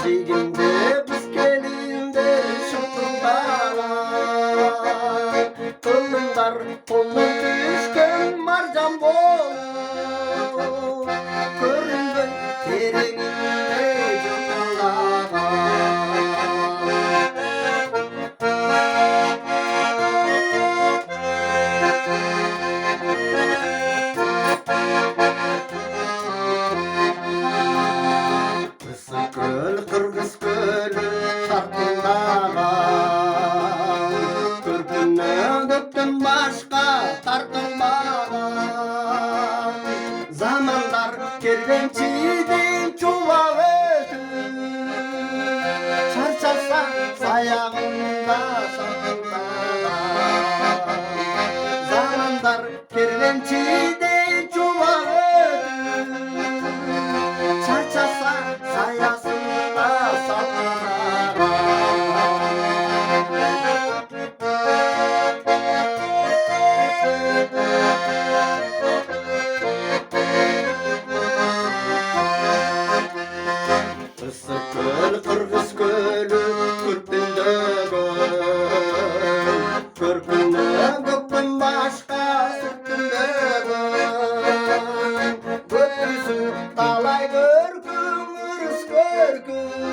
жегенде біз келіндер шыққандар тылыңдар қолын түскен маржан болып көрінбей тереңінде жыртылған көл қырғыз көлі шарқылдаған көркінен көптен башқа тартылмаған замандар керуеншіден чулап өтіп шаршаса саяғында шарқылдаған замандар керуеншіден чулап өтіп шаршаса саясында ыстық көл қырғыз көлі көркіндеген көркінен көктен башқа сүттіндеген көптісі талай көркің өріс көркің